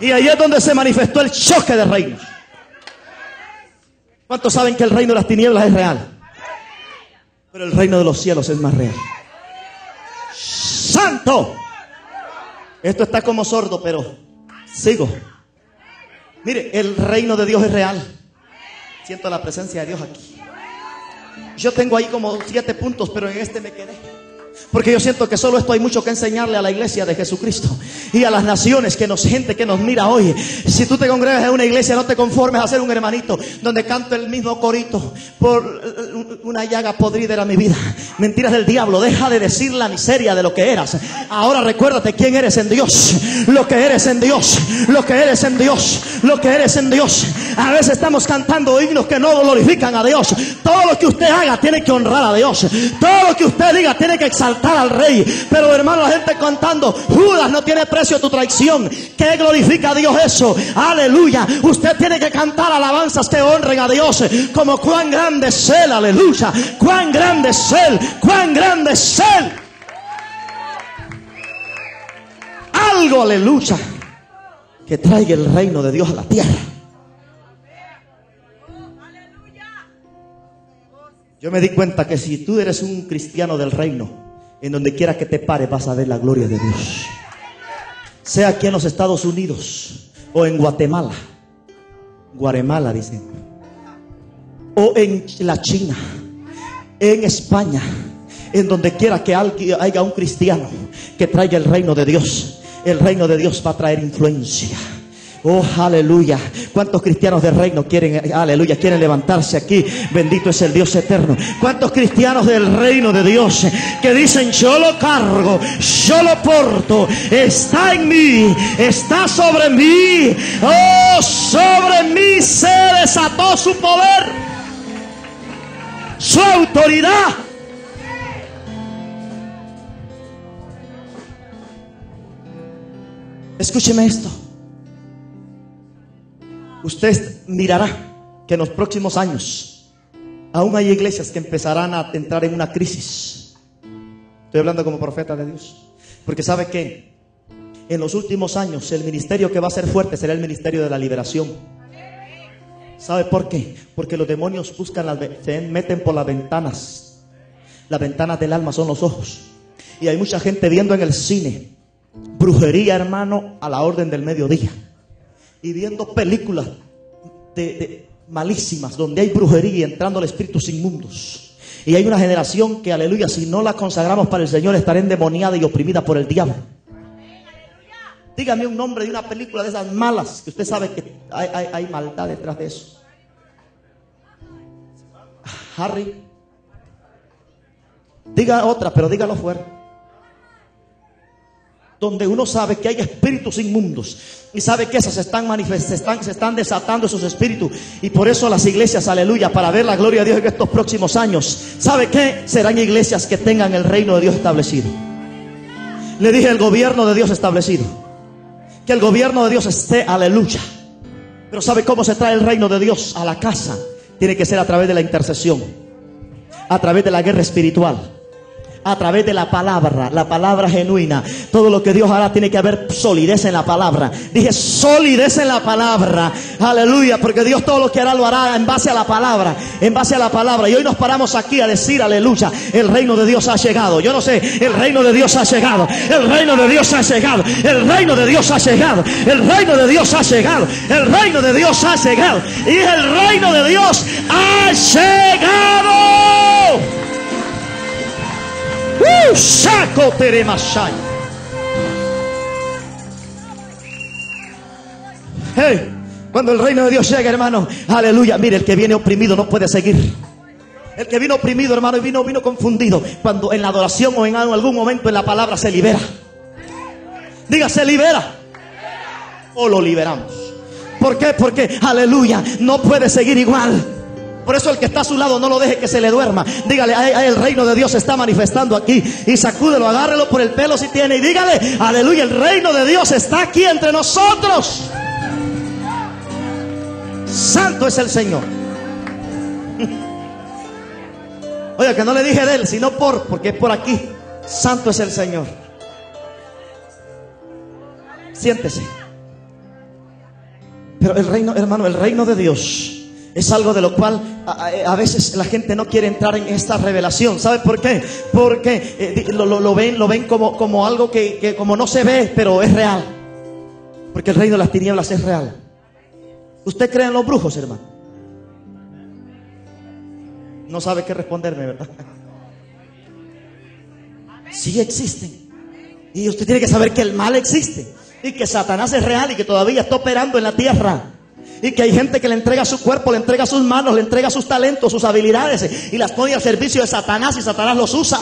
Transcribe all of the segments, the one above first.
Y ahí es donde se manifestó el choque de reinos. ¿Cuántos saben que el reino de las tinieblas es real? Pero el reino de los cielos es más real. ¡Santo! Esto está como sordo, pero sigo. Mire, el reino de Dios es real. Siento la presencia de Dios aquí. Yo tengo ahí como 7 puntos, pero en este me quedé. Porque yo siento que solo esto hay mucho que enseñarle a la iglesia de Jesucristo y a las naciones, gente que nos mira hoy. Si tú te congregas en una iglesia, no te conformes a ser un hermanito donde canto el mismo corito. Por una llaga podrida era mi vida. Mentiras del diablo. Deja de decir la miseria de lo que eras. Ahora recuérdate quién eres en Dios. Lo que eres en Dios. Lo que eres en Dios. Lo que eres en Dios. A veces estamos cantando himnos que no glorifican a Dios. Todo lo que usted haga tiene que honrar a Dios. Todo lo que usted diga tiene que exaltar al rey. Pero hermano, la gente cantando Judas, no tiene precio tu traición. ¿Qué glorifica a Dios eso? Aleluya. Usted tiene que cantar alabanzas que honren a Dios, como cuán grande es Él. Aleluya. Cuán grande es Él. Cuán grande es Él. Algo, aleluya, que traiga el reino de Dios a la tierra. Yo me di cuenta que si tú eres un cristiano del reino, en donde quiera que te pare vas a ver la gloria de Dios. Sea aquí en los Estados Unidos o en Guatemala, dicen, o en la China, en España, en donde quiera que haya un cristiano que traiga el reino de Dios, el reino de Dios va a traer influencia. Oh, aleluya. ¿Cuántos cristianos del reino quieren, aleluya, quieren levantarse aquí? Bendito es el Dios eterno. ¿Cuántos cristianos del reino de Dios que dicen: yo lo cargo, yo lo porto, está en mí, está sobre mí? Oh, sobre mí se desató su poder, su autoridad. Escúcheme esto. Usted mirará que en los próximos años aún hay iglesias que empezarán a entrar en una crisis. Estoy hablando como profeta de Dios, porque sabe que en los últimos años el ministerio que va a ser fuerte será el ministerio de la liberación. ¿Sabe por qué? Porque los demonios se meten por las ventanas. Las ventanas del alma son los ojos. Y hay mucha gente viendo en el cine brujería, hermano, a la orden del mediodía, y viendo películas malísimas donde hay brujería y entrando espíritus inmundos. Y hay una generación que, aleluya, si no la consagramos para el Señor, estará endemoniada y oprimida por el diablo. Dígame un nombre de una película de esas malas que usted sabe que hay maldad detrás de eso. Harry. Diga otra, pero dígalo fuerte. Donde uno sabe que hay espíritus inmundos y sabe que esas se están manifestando, se están desatando esos espíritus. Y por eso las iglesias, aleluya, para ver la gloria de Dios en estos próximos años, ¿sabe qué? Serán iglesias que tengan el reino de Dios establecido. Le dije, el gobierno de Dios establecido. Que el gobierno de Dios esté, aleluya. Pero ¿sabe cómo se trae el reino de Dios a la casa? Tiene que ser a través de la intercesión, a través de la guerra espiritual, a través de la palabra genuina. Todo lo que Dios hará tiene que haber solidez en la palabra. Dije solidez en la palabra. Aleluya, porque Dios todo lo que hará lo hará en base a la palabra. En base a la palabra. Y hoy nos paramos aquí a decir, aleluya, el reino de Dios ha llegado. Yo no sé, el reino de Dios ha llegado. El reino de Dios ha llegado. El reino de Dios ha llegado. El reino de Dios ha llegado. El reino de Dios ha llegado. Y el reino de Dios ha llegado. Saco Teremashay. Hey, cuando el reino de Dios llega, hermano, aleluya, mire, el que viene oprimido no puede seguir. El que vino oprimido, hermano, y vino confundido, cuando en la adoración o en algún momento en la palabra se libera. Diga, se libera. O lo liberamos. ¿Por qué? Porque, aleluya, no puede seguir igual. Por eso el que está a su lado no lo deje que se le duerma. Dígale, el reino de Dios se está manifestando aquí. Y sacúdelo, agárrelo por el pelo si tiene. Y dígale, aleluya, el reino de Dios está aquí entre nosotros. Santo es el Señor. Oiga, que no le dije de él, sino porque es por aquí. Santo es el Señor. Siéntese. Pero el reino, hermano, el reino de Dios es algo de lo cual a veces la gente no quiere entrar en esta revelación. ¿Sabe por qué? Porque lo ven como algo que como no se ve, pero es real. Porque el reino de las tinieblas es real. ¿Usted cree en los brujos, hermano? No sabe qué responderme, ¿verdad? Sí existen. Y usted tiene que saber que el mal existe, y que Satanás es real y que todavía está operando en la tierra. Y que hay gente que le entrega su cuerpo, le entrega sus manos, le entrega sus talentos, sus habilidades, y las pone al servicio de Satanás, y Satanás los usa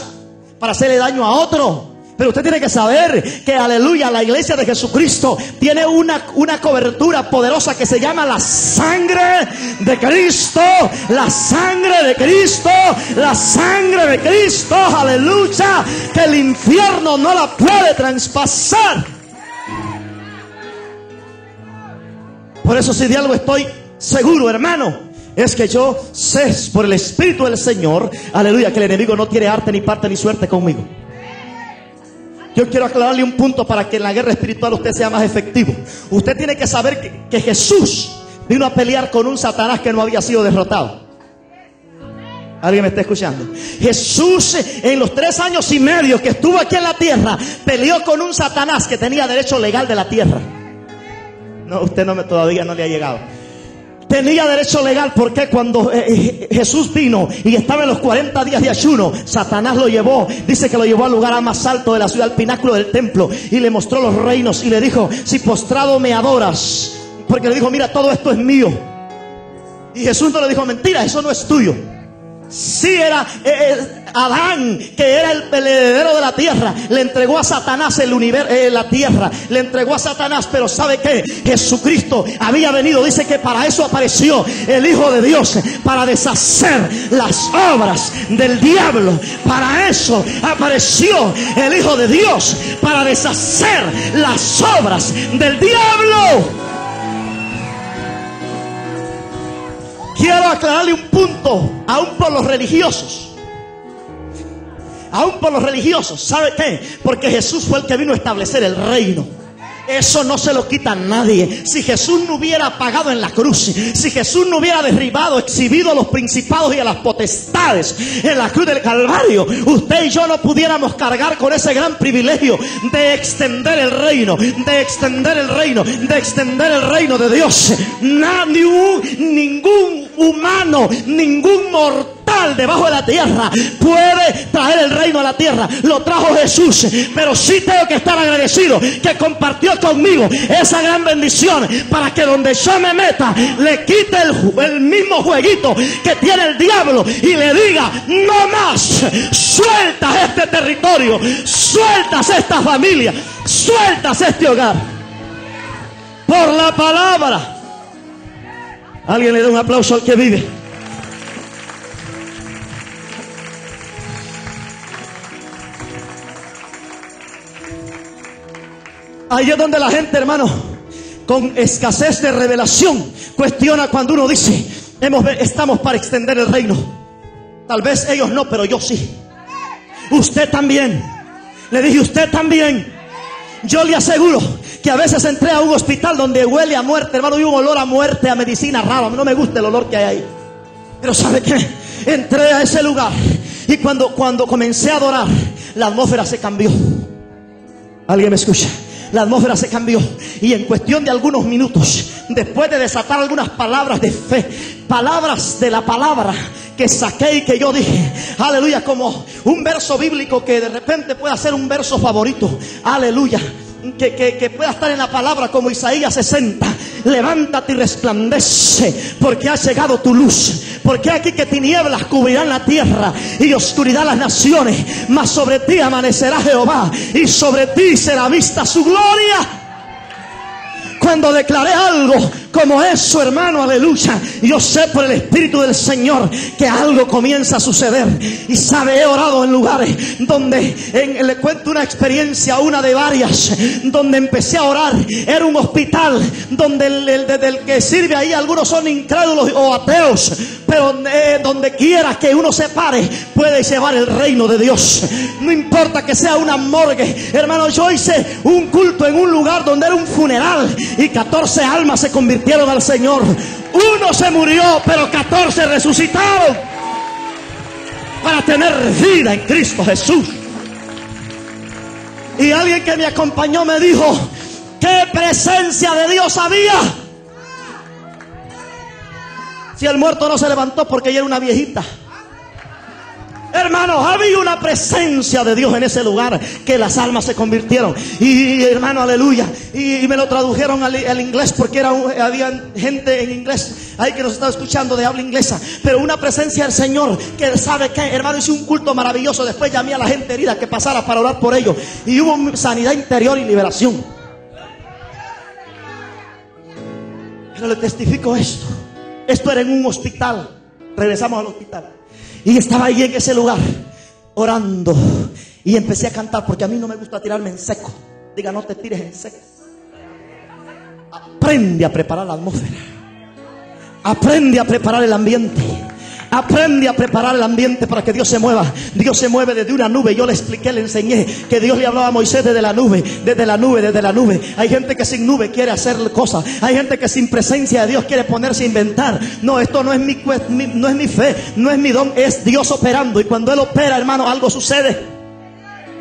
para hacerle daño a otro. Pero usted tiene que saber que, aleluya, la iglesia de Jesucristo tiene una cobertura poderosa que se llama la sangre de Cristo. La sangre de Cristo. La sangre de Cristo. Aleluya. Que el infierno no la puede traspasar. Por eso, si de algo estoy seguro, hermano, es que yo sé por el Espíritu del Señor, aleluya, que el enemigo no tiene arte, ni parte, ni suerte conmigo. Yo quiero aclararle un punto para que en la guerra espiritual usted sea más efectivo. Usted tiene que saber que Jesús vino a pelear con un Satanás que no había sido derrotado. ¿Alguien me está escuchando? Jesús, en los 3 años y medio que estuvo aquí en la tierra, peleó con un Satanás que tenía derecho legal de la tierra. No, usted todavía no le ha llegado. Tenía derecho legal, porque cuando Jesús vino y estaba en los 40 días de ayuno, Satanás lo llevó, dice que lo llevó al lugar más alto de la ciudad, al pináculo del templo, y le mostró los reinos y le dijo: si postrado me adoras, porque le dijo: mira, todo esto es mío. Y Jesús no le dijo: mentira, eso no es tuyo. Sí, era Adán, que era el heredero de la tierra, le entregó a Satanás el universo, la tierra, le entregó a Satanás. Pero ¿sabe qué? Jesucristo había venido, dice que para eso apareció el Hijo de Dios, para deshacer las obras del diablo. Para eso apareció el Hijo de Dios, para deshacer las obras del diablo. Quiero aclararle un punto, aún por los religiosos. Aún por los religiosos. ¿Sabe qué? Porque Jesús fue el que vino a establecer el reino. Eso no se lo quita a nadie. Si Jesús no hubiera pagado en la cruz, si Jesús no hubiera derribado, exhibido a los principados y a las potestades en la cruz del Calvario, usted y yo no pudiéramos cargar con ese gran privilegio de extender el reino, de extender el reino, de extender el reino de Dios. Ningún humano, ningún mortal debajo de la tierra puede traer el reino a la tierra. Lo trajo Jesús, pero sí tengo que estar agradecido que compartió conmigo esa gran bendición, para que donde yo me meta le quite el mismo jueguito que tiene el diablo y le diga: no más. Sueltas este territorio, sueltas esta familia, sueltas este hogar por la palabra. Alguien le da un aplauso al que vive. Ahí es donde la gente, hermano, con escasez de revelación, cuestiona cuando uno dice: estamos para extender el reino. Tal vez ellos no, pero yo sí. Usted también. Le dije: usted también. Yo le aseguro que a veces entré a un hospital donde huele a muerte, hermano, y un olor a muerte, a medicina rara. A mí no me gusta el olor que hay ahí. Pero ¿sabe qué? Entré a ese lugar y cuando comencé a adorar, la atmósfera se cambió. ¿Alguien me escucha? La atmósfera se cambió, y en cuestión de algunos minutos, después de desatar algunas palabras de fe, palabras de la palabra que saqué y que yo dije, aleluya, como un verso bíblico que de repente pueda ser un verso favorito, aleluya, que pueda estar en la palabra, como Isaías 60. Levántate y resplandece, porque ha llegado tu luz. Porque aquí que tinieblas cubrirán la tierra y oscuridad las naciones, mas sobre ti amanecerá Jehová y sobre ti será vista su gloria. Cuando declaré algo como eso, hermano, aleluya, yo sé por el Espíritu del Señor que algo comienza a suceder. Y sabe, he orado en lugares donde le cuento una experiencia, una de varias, donde empecé a orar. Era un hospital donde el que sirve ahí, algunos son incrédulos o ateos, pero donde quiera que uno se pare, puede llevar el reino de Dios. No importa que sea una morgue, hermano. Yo hice un culto en un lugar donde era un funeral, y 14 almas se convirtieron al Señor. Uno se murió, pero 14 resucitaron para tener vida en Cristo Jesús. Y alguien que me acompañó me dijo: ¿qué presencia de Dios había? Si el muerto no se levantó porque ella era una viejita. Hermanos, había una presencia de Dios en ese lugar, que las almas se convirtieron. Y hermano, aleluya. Y me lo tradujeron al inglés, porque había gente en inglés ahí que nos estaba escuchando de habla inglesa. Pero una presencia del Señor, que sabe que, hermano, hice un culto maravilloso. Después llamé a la gente herida que pasara para orar por ellos. Y hubo sanidad interior y liberación. Pero le testifico esto. Esto era en un hospital. Regresamos al hospital. Y estaba ahí en ese lugar orando. Y empecé a cantar, porque a mí no me gusta tirarme en seco. Diga, no te tires en seco. Aprende a preparar la atmósfera. Aprende a preparar el ambiente. Aprende a preparar el ambiente para que Dios se mueva. Dios se mueve desde una nube. Yo le expliqué, le enseñé que Dios le hablaba a Moisés desde la nube. Desde la nube, desde la nube. Hay gente que sin nube quiere hacer cosas. Hay gente que sin presencia de Dios quiere ponerse a inventar. No, esto no es mi fe, no es mi don, es Dios operando. Y cuando Él opera, hermano, algo sucede.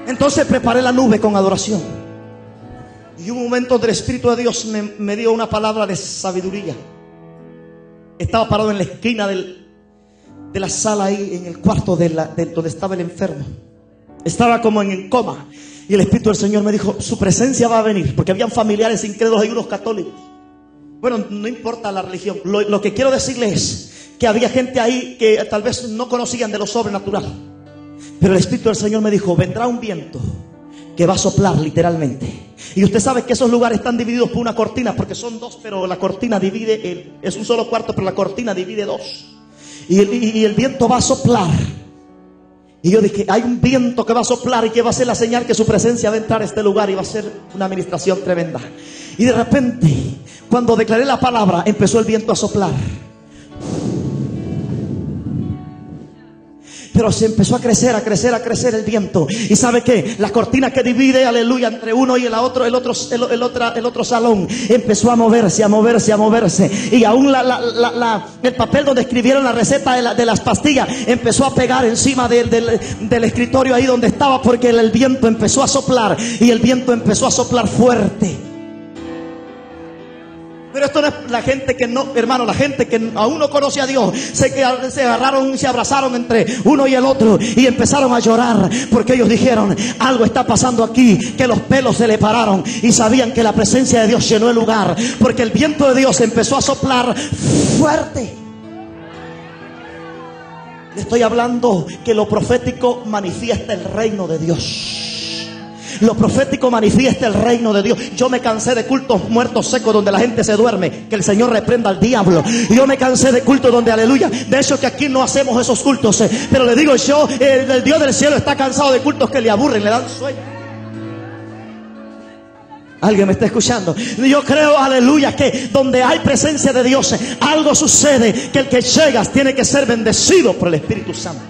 Entonces preparé la nube con adoración. Y un momento donde el Espíritu de Dios me dio una palabra de sabiduría. Estaba parado en la esquina de la sala, ahí en el cuarto donde estaba el enfermo. Estaba como en coma. Y el Espíritu del Señor me dijo: su presencia va a venir. Porque habían familiares incrédulos y unos católicos. Bueno, no importa la religión. Lo que quiero decirles es que había gente ahí que tal vez no conocían de lo sobrenatural. Pero el Espíritu del Señor me dijo: vendrá un viento que va a soplar literalmente. Y usted sabe que esos lugares están divididos por una cortina, porque son dos, pero la cortina divide, es un solo cuarto, pero la cortina divide dos. Y el viento va a soplar. Y yo dije: hay un viento que va a soplar y que va a ser la señal que su presencia va a entrar a este lugar, y va a ser una administración tremenda. Y de repente, cuando declaré la palabra, empezó el viento a soplar. Pero se empezó a crecer el viento. Y ¿sabe qué? La cortina que divide, aleluya, entre uno y el otro salón, empezó a moverse. Y aún el papel donde escribieron la receta de las pastillas empezó a pegar encima del escritorio ahí donde estaba, porque el viento empezó a soplar. Y el viento empezó a soplar fuerte. Pero esto no es la gente que no, hermano, la gente que aún no conoce a Dios, se agarraron y se abrazaron entre uno y el otro y empezaron a llorar, porque ellos dijeron: algo está pasando aquí, que los pelos se le pararon, y sabían que la presencia de Dios llenó el lugar, porque el viento de Dios empezó a soplar fuerte. Le estoy hablando que lo profético manifiesta el reino de Dios. Lo profético manifiesta el reino de Dios. Yo me cansé de cultos muertos secos donde la gente se duerme. Que el Señor reprenda al diablo. Y yo me cansé de cultos donde, aleluya, de hecho que aquí no hacemos esos cultos, pero le digo yo, el Dios del cielo está cansado de cultos que le aburren, le dan sueño. ¿Alguien me está escuchando? Yo creo, aleluya, que donde hay presencia de Dios, algo sucede, que el que llegas tiene que ser bendecido por el Espíritu Santo.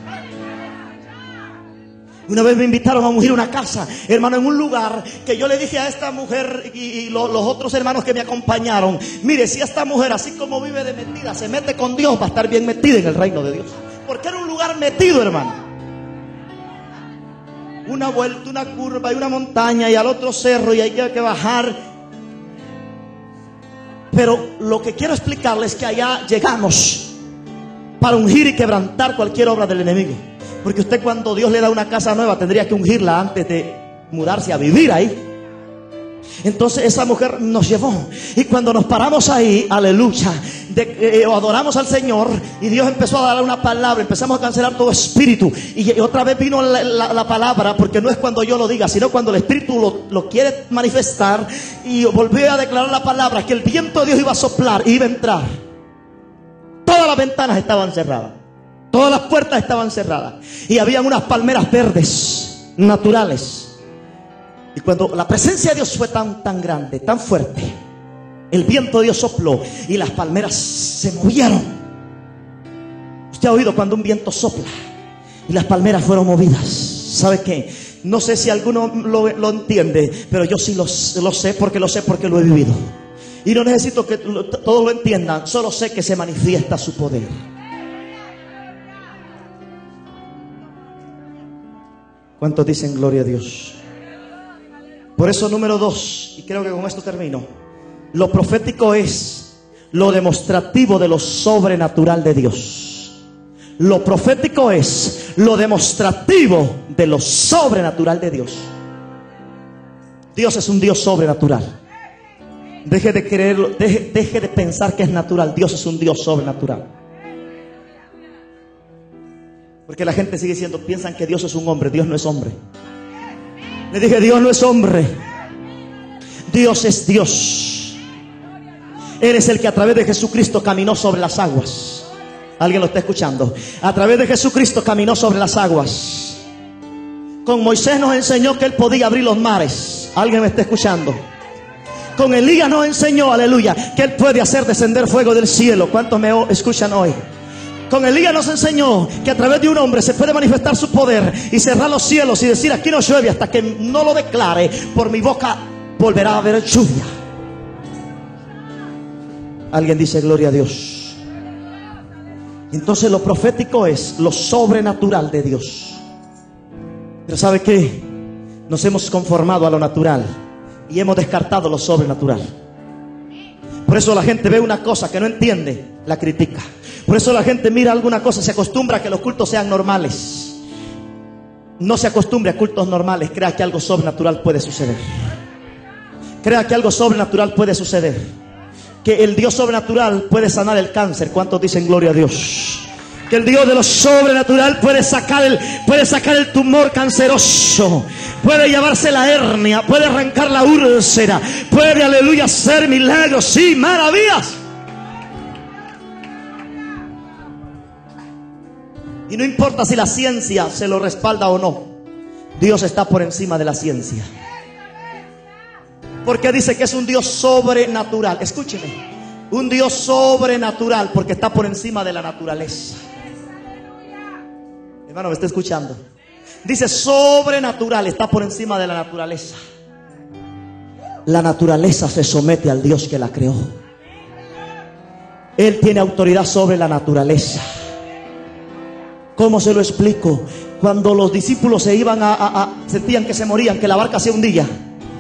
Una vez me invitaron a ungir una casa, hermano, en un lugar que yo le dije a esta mujer y los otros hermanos que me acompañaron: mire, si esta mujer, así como vive de metida, se mete con Dios, va a estar bien metida en el reino de Dios. Porque era un lugar metido, hermano. Una vuelta, una curva y una montaña y al otro cerro, y hay que bajar. Pero lo que quiero explicarles es que allá llegamos para ungir y quebrantar cualquier obra del enemigo. Porque usted, cuando Dios le da una casa nueva, tendría que ungirla antes de mudarse a vivir ahí. Entonces esa mujer nos llevó. Y cuando nos paramos ahí, aleluya, adoramos al Señor, y Dios empezó a dar una palabra. Empezamos a cancelar todo espíritu. Y otra vez vino la palabra, porque no es cuando yo lo diga, sino cuando el Espíritu lo quiere manifestar. Y volvió a declarar la palabra, que el viento de Dios iba a soplar, iba a entrar. Todas las ventanas estaban cerradas. Todas las puertas estaban cerradas. Y habían unas palmeras verdes, naturales. Y cuando la presencia de Dios fue tan grande, tan fuerte, el viento de Dios sopló y las palmeras se movieron. Usted ha oído cuando un viento sopla y las palmeras fueron movidas. ¿Sabe qué? No sé si alguno lo entiende, pero yo sí lo sé porque lo he vivido. Y no necesito que todos lo entiendan, solo sé que se manifiesta su poder. ¿Cuántos dicen gloria a Dios? Por eso, número 2, y creo que con esto termino, lo profético es lo demostrativo de lo sobrenatural de Dios. Lo profético es lo demostrativo de lo sobrenatural de Dios. Dios es un Dios sobrenatural. Deje de creerlo, deje de pensar que es natural. Dios es un Dios sobrenatural. Porque la gente sigue diciendo, piensan que Dios es un hombre. Dios no es hombre. Le dije, Dios no es hombre. Dios es Dios. Él es el que a través de Jesucristo caminó sobre las aguas. ¿Alguien lo está escuchando? A través de Jesucristo caminó sobre las aguas. Con Moisés nos enseñó que él podía abrir los mares. ¿Alguien me está escuchando? Con Elías nos enseñó, aleluya, que él puede hacer descender fuego del cielo. ¿Cuántos me escuchan hoy? Con Elías nos enseñó que a través de un hombre se puede manifestar su poder y cerrar los cielos y decir, aquí no llueve hasta que no lo declare, por mi boca volverá a haber lluvia. Alguien dice gloria a Dios. Entonces lo profético es lo sobrenatural de Dios. Pero ¿sabe qué? Nos hemos conformado a lo natural y hemos descartado lo sobrenatural. Por eso la gente ve una cosa que no entiende, la critica. Por eso la gente mira alguna cosa, se acostumbra a que los cultos sean normales. No se acostumbre a cultos normales. Crea que algo sobrenatural puede suceder. Crea que algo sobrenatural puede suceder. Que el Dios sobrenatural puede sanar el cáncer. ¿Cuántos dicen gloria a Dios? Que el Dios de lo sobrenatural puede sacar el tumor canceroso, puede llevarse la hernia, puede arrancar la úlcera, puede, aleluya, hacer milagros, sí, maravillas. Y no importa si la ciencia se lo respalda o no, Dios está por encima de la ciencia. Porque dice que es un Dios sobrenatural. Escúcheme, un Dios sobrenatural porque está por encima de la naturaleza. Hermano, ¿me está escuchando? Dice sobrenatural, está por encima de la naturaleza. La naturaleza se somete al Dios que la creó. Él tiene autoridad sobre la naturaleza. ¿Cómo se lo explico? Cuando los discípulos se iban sentían que se morían, que la barca se hundía,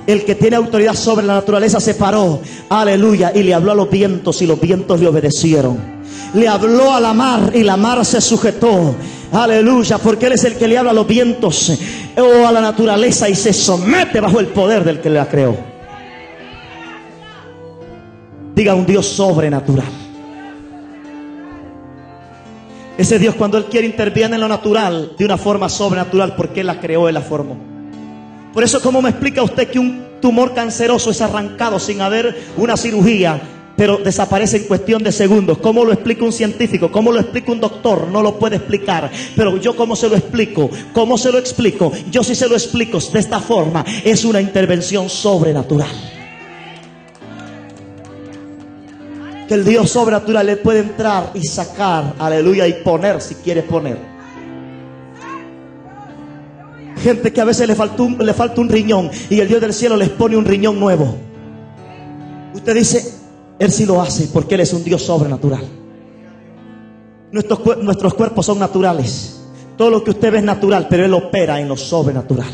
el que tiene autoridad sobre la naturaleza se paró, aleluya, y le habló a los vientos y los vientos le obedecieron. Le habló a la mar y la mar se sujetó. Aleluya, porque Él es el que le habla a los vientos o a la naturaleza y se somete bajo el poder del que la creó. Diga un Dios sobrenatural. Ese Dios, cuando Él quiere, interviene en lo natural de una forma sobrenatural porque Él la creó, Él la formó. Por eso, ¿cómo me explica usted que un tumor canceroso es arrancado sin haber una cirugía, pero desaparece en cuestión de segundos? ¿Cómo lo explica un científico? ¿Cómo lo explica un doctor? No lo puede explicar. Pero yo, ¿cómo se lo explico? ¿Cómo se lo explico? Yo sí se lo explico de esta forma. Es una intervención sobrenatural. Que el Dios sobrenatural le puede entrar y sacar, aleluya, y poner si quiere poner. Gente que a veces le falta un riñón y el Dios del cielo les pone un riñón nuevo. Usted dice, Él sí lo hace porque Él es un Dios sobrenatural. Nuestros cuerpos son naturales. Todo lo que usted ve es natural, pero Él opera en lo sobrenatural.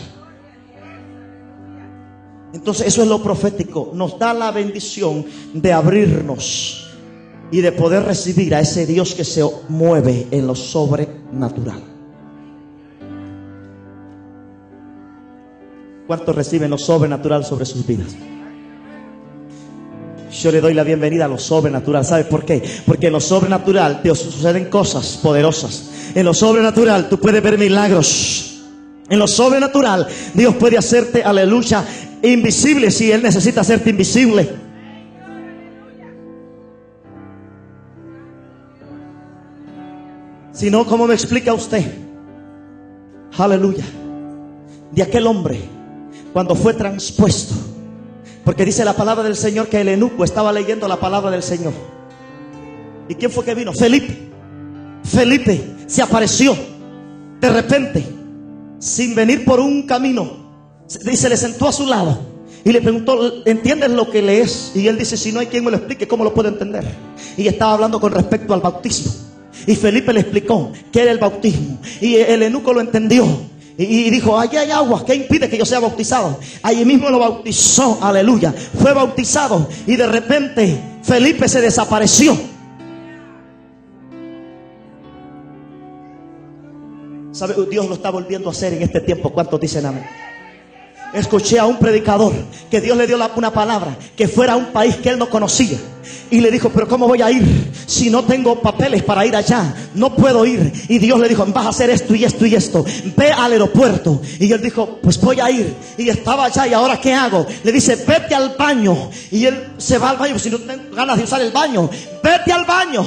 Entonces eso es lo profético. Nos da la bendición de abrirnos y de poder recibir a ese Dios que se mueve en lo sobrenatural. ¿Cuántos reciben lo sobrenatural sobre sus vidas? Yo le doy la bienvenida a lo sobrenatural. ¿Sabe por qué? Porque en lo sobrenatural te suceden cosas poderosas. En lo sobrenatural tú puedes ver milagros. En lo sobrenatural Dios puede hacerte, aleluya, invisible si Él necesita hacerte invisible. Si no, ¿cómo me explica usted? Aleluya. De aquel hombre, cuando fue transpuesto, porque dice la palabra del Señor que el eunuco estaba leyendo la palabra del Señor. ¿Y quién fue que vino? Felipe. Felipe se apareció de repente, sin venir por un camino. Dice, le sentó a su lado Y le preguntó, ¿entiendes lo que lees? Y él dice, si no hay quien me lo explique, ¿cómo lo puedo entender? Y estaba hablando con respecto al bautismo. Y Felipe le explicó qué era el bautismo. Y el eunuco lo entendió. Y dijo, allí hay agua, ¿qué impide que yo sea bautizado? Allí mismo lo bautizó, aleluya. Fue bautizado y de repente Felipe se desapareció. ¿Sabe? Dios lo está volviendo a hacer en este tiempo. ¿Cuántos dicen amén? Escuché a un predicador que Dios le dio una palabra, que fuera a un país que él no conocía. Y le dijo, pero ¿cómo voy a ir si no tengo papeles para ir allá? No puedo ir. Y Dios le dijo, vas a hacer esto y esto y esto. Ve al aeropuerto. Y él dijo, pues voy a ir. Y estaba allá, ¿y ahora qué hago? Le dice, vete al baño. Y él se va al baño, si no tengo ganas de usar el baño. Vete al baño.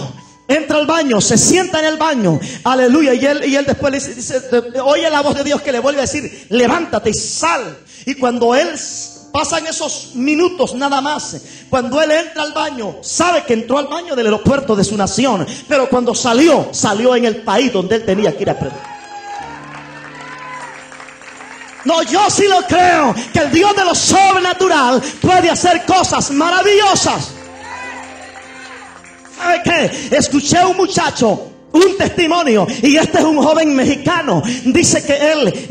Entra al baño, se sienta en el baño, aleluya. Y él después le dice, oye la voz de Dios que le vuelve a decir, levántate y sal. Y cuando él pasan esos minutos nada más, cuando él entra al baño, sabe que entró al baño del aeropuerto de su nación, pero cuando salió en el país donde él tenía que ir a predicar. No, yo sí lo creo, que el Dios de lo sobrenatural puede hacer cosas maravillosas. ¿Sabe qué? Escuché a un muchacho, un testimonio, y este es un joven mexicano. Dice que él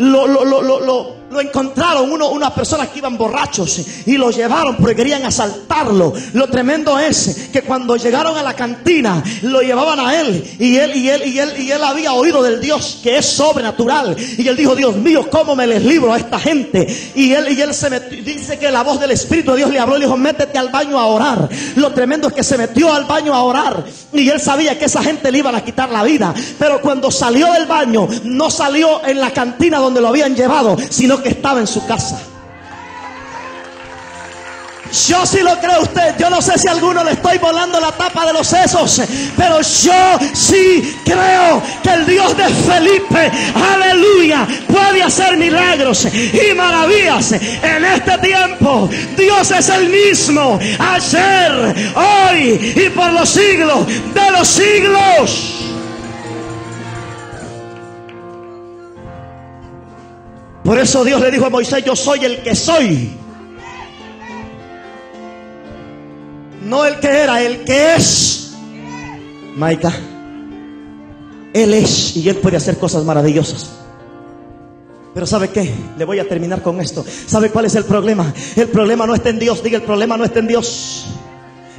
lo encontraron unas personas que iban borrachos y lo llevaron porque querían asaltarlo. Lo tremendo es que cuando llegaron a la cantina lo llevaban a él y él había oído del Dios que es sobrenatural. Y él dijo, Dios mío, ¿cómo me les libro a esta gente? Y él se metió, dice que la voz del Espíritu de Dios le habló y le dijo, métete al baño a orar. Lo tremendo es que se metió al baño a orar y él sabía que esa gente le iban a quitar la vida. Pero cuando salió del baño, no salió en la cantina donde lo habían llevado, sino que estaba en su casa. Yo sí lo creo usted. Yo no sé si a alguno le estoy volando la tapa de los sesos, pero yo sí creo que el Dios de Felipe, aleluya, puede hacer milagros y maravillas en este tiempo. Dios es el mismo ayer, hoy y por los siglos de los siglos. Por eso Dios le dijo a Moisés, yo soy el que soy. No el que era, el que es. Maica, Él es y Él puede hacer cosas maravillosas. Pero ¿sabe qué? Le voy a terminar con esto. ¿Sabe cuál es el problema? El problema no está en Dios. Diga, el problema no está en Dios.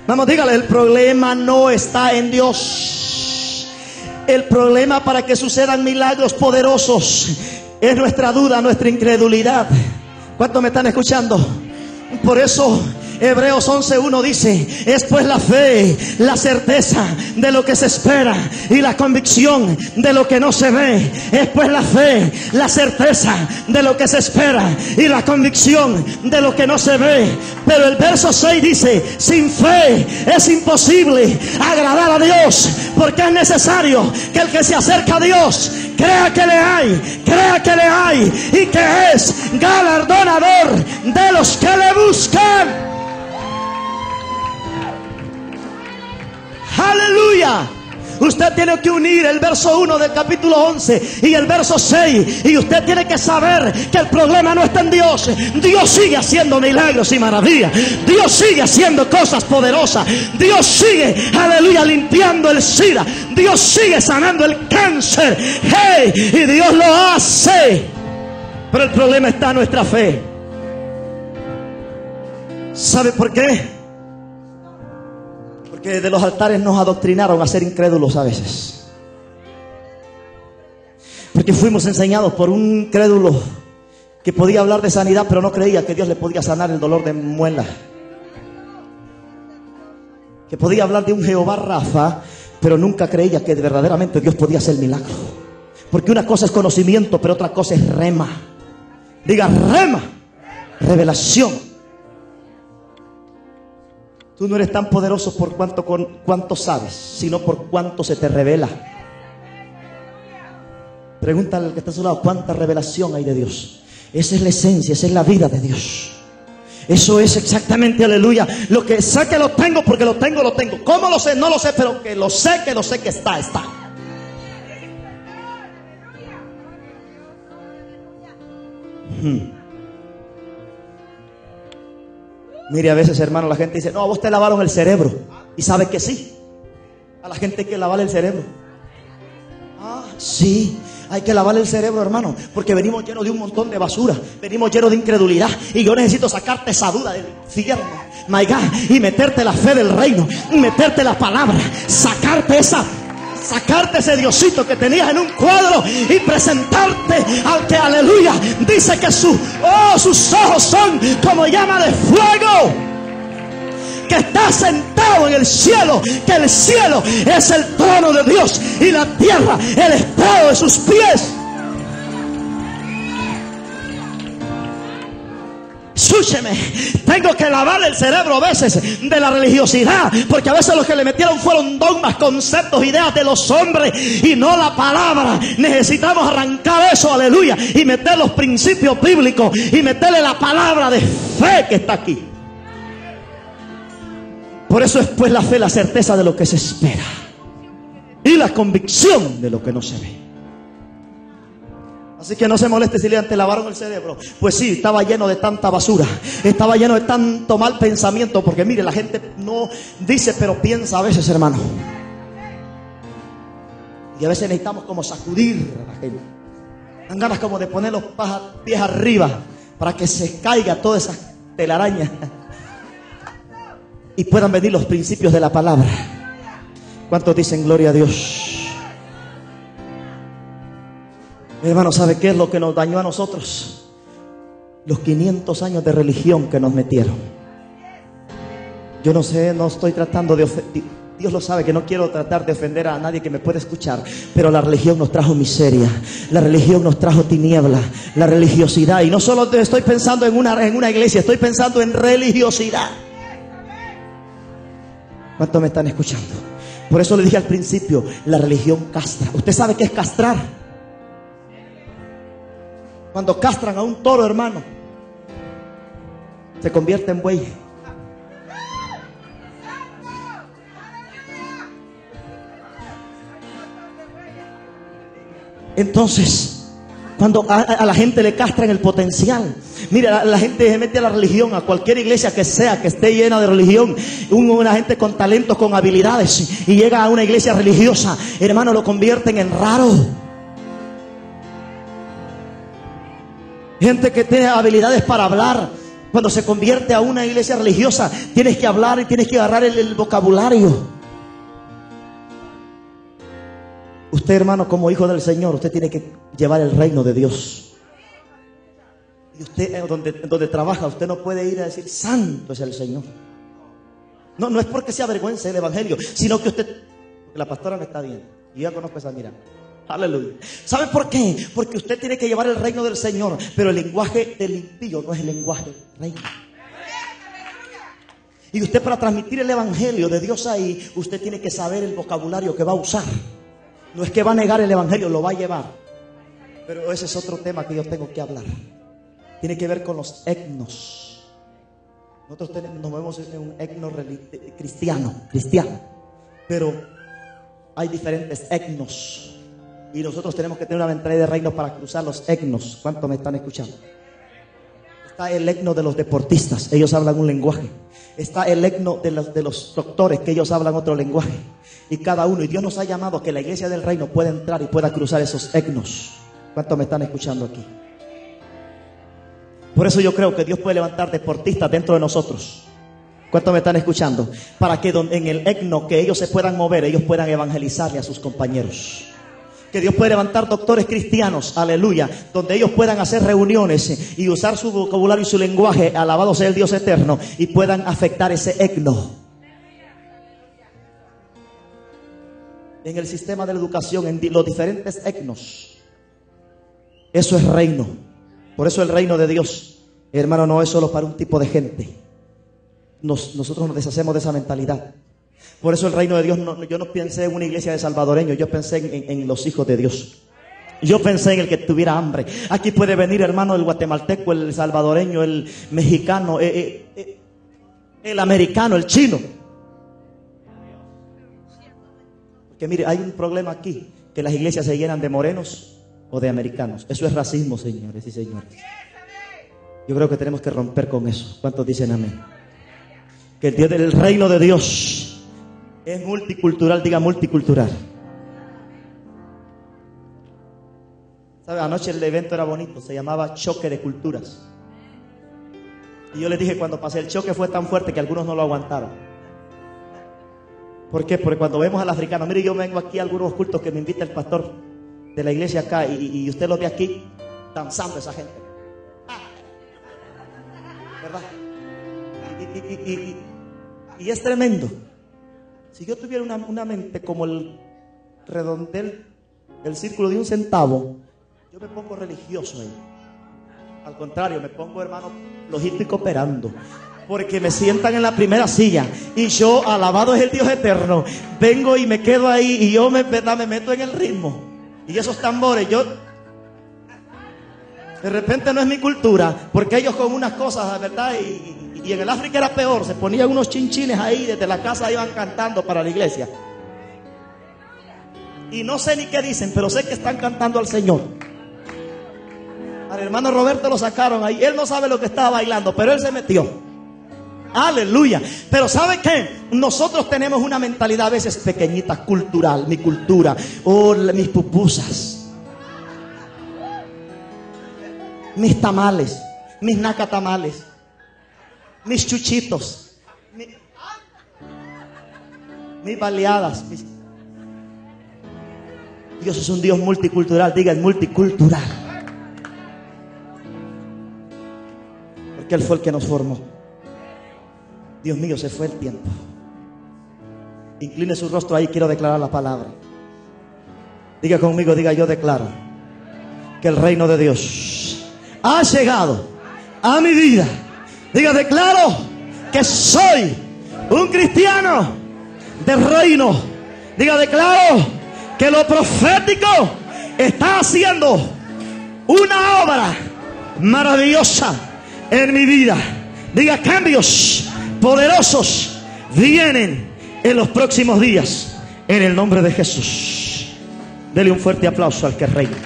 Vamos, dígale, el problema no está en Dios. El problema para que sucedan milagros poderosos es nuestra duda, nuestra incredulidad. ¿Cuántos me están escuchando? Por eso Hebreos 11:1 dice, es pues la fe, la certeza de lo que se espera y la convicción de lo que no se ve. Es pues la fe, la certeza de lo que se espera y la convicción de lo que no se ve. Pero el verso 6 dice, sin fe es imposible agradar a Dios, porque es necesario que el que se acerca a Dios crea que le hay y que es galardonador de los que le buscan. Aleluya. Usted tiene que unir el verso 1 del capítulo 11 y el verso 6. Y usted tiene que saber que el problema no está en Dios. Dios sigue haciendo milagros y maravillas. Dios sigue haciendo cosas poderosas. Dios sigue, aleluya, limpiando el SIDA. Dios sigue sanando el cáncer. Hey, y Dios lo hace. Pero el problema está en nuestra fe. ¿Sabe por qué? Porque de los altares nos adoctrinaron a ser incrédulos a veces. Porque fuimos enseñados por un crédulo que podía hablar de sanidad, pero no creía que Dios le podía sanar el dolor de muela. Que podía hablar de un Jehová Rafa, pero nunca creía que verdaderamente Dios podía hacer milagro. Porque una cosa es conocimiento, pero otra cosa es rema. Diga rema, revelación. Tú no eres tan poderoso por cuánto sabes, sino por cuánto se te revela. Pregúntale al que está a su lado, ¿cuánta revelación hay de Dios? Esa es la esencia, esa es la vida de Dios. Eso es exactamente, aleluya. Lo que sé que lo tengo, porque lo tengo. ¿Cómo lo sé? No lo sé, pero que lo sé que está. Mire, a veces, hermano, la gente dice: no, a vos te lavaron el cerebro. Y sabe que sí. A la gente hay que lavarle el cerebro. Ah, sí. Hay que lavarle el cerebro, hermano, porque venimos llenos de un montón de basura. Venimos llenos de incredulidad. Y yo necesito sacarte esa duda del infierno, my God, y meterte la fe del reino, y meterte la palabra, sacarte ese Diosito que tenías en un cuadro y presentarte al que, aleluya, dice que sus ojos son como llama de fuego, que está sentado en el cielo, que el cielo es el trono de Dios y la tierra el estrado de sus pies. Escúcheme, tengo que lavar el cerebro a veces de la religiosidad, porque a veces los que le metieron fueron dogmas, conceptos, ideas de los hombres y no la palabra. Necesitamos arrancar eso, aleluya, y meter los principios bíblicos y meterle la palabra de fe que está aquí. Por eso es pues la fe, la certeza de lo que se espera y la convicción de lo que no se ve. Así que no se moleste si le lavaron el cerebro. Pues sí, estaba lleno de tanta basura, estaba lleno de tanto mal pensamiento. Porque mire, la gente no dice, pero piensa a veces, hermano. Y a veces necesitamos como sacudir a la gente. Dan ganas como de poner los pies arriba para que se caiga toda esa telaraña y puedan venir los principios de la palabra. ¿Cuántos dicen gloria a Dios? Mi hermano, ¿sabe qué es lo que nos dañó a nosotros? Los 500 años de religión que nos metieron. Yo no sé, no estoy tratando de ofender. Dios lo sabe que no quiero tratar de ofender a nadie que me pueda escuchar. Pero la religión nos trajo miseria. La religión nos trajo tiniebla. La religiosidad. Y no solo estoy pensando en una iglesia, estoy pensando en religiosidad. ¿Cuántos me están escuchando? Por eso le dije al principio, la religión castra. ¿Usted sabe qué es castrar? Cuando castran a un toro, hermano, se convierte en buey. Entonces, cuando a la gente le castran el potencial. Mira, la gente se mete a la religión, a cualquier iglesia que sea, que esté llena de religión. Una gente con talentos, con habilidades, y llega a una iglesia religiosa, hermano, lo convierten en raro. Gente que tiene habilidades para hablar, cuando se convierte a una iglesia religiosa, tienes que hablar y tienes que agarrar el vocabulario. Usted, hermano, como hijo del Señor, usted tiene que llevar el reino de Dios. Y usted, donde trabaja, usted no puede ir a decir: santo es el Señor. No es porque se avergüence el evangelio, sino que usted, porque la pastora me está viendo y yo ya conozco esa mirada. Aleluya. ¿Sabe por qué? Porque usted tiene que llevar el reino del Señor, pero el lenguaje del impío no es el lenguaje del reino. Y usted, para transmitir el evangelio de Dios ahí, usted tiene que saber el vocabulario que va a usar. No es que va a negar el evangelio, lo va a llevar. Pero ese es otro tema que yo tengo que hablar. Tiene que ver con los etnos. Nosotros nos movemos en un etno cristiano. Pero hay diferentes etnos. Y nosotros tenemos que tener una mentalidad de reino para cruzar los etnos. ¿Cuántos me están escuchando? Está el etno de los deportistas, ellos hablan un lenguaje. Está el etno de los doctores, que ellos hablan otro lenguaje. Y cada uno, y Dios nos ha llamado a que la iglesia del reino pueda entrar y pueda cruzar esos etnos. ¿Cuántos me están escuchando aquí? Por eso yo creo que Dios puede levantar deportistas dentro de nosotros. ¿Cuántos me están escuchando? Para que en el etno que ellos se puedan mover, ellos puedan evangelizarle a sus compañeros. Que Dios puede levantar doctores cristianos, aleluya, donde ellos puedan hacer reuniones y usar su vocabulario y su lenguaje, alabado sea el Dios eterno, y puedan afectar ese etno. En el sistema de la educación, en los diferentes etnos. Eso es reino. Por eso el reino de Dios, hermano, no es solo para un tipo de gente. Nosotros nos deshacemos de esa mentalidad. Por eso el reino de Dios, yo no pensé en una iglesia de salvadoreños, yo pensé en los hijos de Dios. Yo pensé en el que tuviera hambre. Aquí puede venir, hermano, el guatemalteco, el salvadoreño, el mexicano, el americano, el chino. Porque mire, hay un problema aquí, que las iglesias se llenan de morenos o de americanos. Eso es racismo, señores y señores. Yo creo que tenemos que romper con eso. ¿Cuántos dicen amén? que el Dios del reino de Dios es multicultural. Diga multicultural. ¿Sabe? Anoche el evento era bonito, se llamaba Choque de Culturas. Y yo les dije, cuando pasé el choque fue tan fuerte que algunos no lo aguantaron. ¿Por qué? Porque cuando vemos al africano, mire, yo vengo aquí a algunos cultos que me invita el pastor de la iglesia acá y usted lo ve aquí danzando esa gente. ¿Verdad? Y es tremendo. Si yo tuviera una mente como el redondel del círculo de un centavo, yo me pongo religioso ahí. Al contrario, me pongo, hermano, flojito y cooperando. Porque me sientan en la primera silla y yo, alabado es el Dios eterno, vengo y me quedo ahí y yo me meto en el ritmo. Y esos tambores, yo... De repente no es mi cultura, porque ellos con unas cosas, ¿verdad? Y en el África era peor, se ponían unos chinchines ahí, desde la casa iban cantando para la iglesia. Y no sé ni qué dicen, pero sé que están cantando al Señor. Al hermano Roberto lo sacaron ahí, él no sabe lo que estaba bailando, pero él se metió. Aleluya. Pero ¿sabe qué? Nosotros tenemos una mentalidad a veces pequeñita, cultural, mi cultura, mis pupusas, mis tamales, mis nacatamales, mis chuchitos, mis baleadas. Dios es un Dios multicultural. Diga, es multicultural, porque Él fue el que nos formó. Dios mío, se fue el tiempo. Incline su rostro ahí, quiero declarar la palabra. Diga conmigo, diga, yo declaro que el reino de Dios ha llegado a mi vida. Diga, declaro que soy un cristiano del reino. Diga, declaro que lo profético está haciendo una obra maravillosa en mi vida. Diga, cambios poderosos vienen en los próximos días, en el nombre de Jesús. Dele un fuerte aplauso al que reina.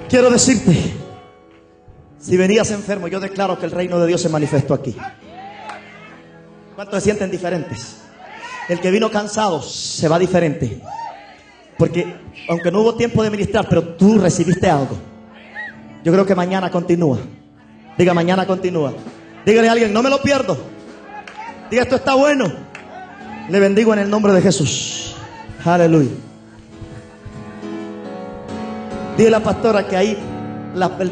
Quiero decirte, si venías enfermo, yo declaro que el reino de Dios se manifestó aquí. ¿Cuántos se sienten diferentes? El que vino cansado se va diferente, porque aunque no hubo tiempo de ministrar, pero tú recibiste algo. Yo creo que mañana continúa. Diga, mañana continúa. Dígale a alguien, no me lo pierdo. Diga, esto está bueno. Le bendigo en el nombre de Jesús. Aleluya. Dile a la pastora que ahí el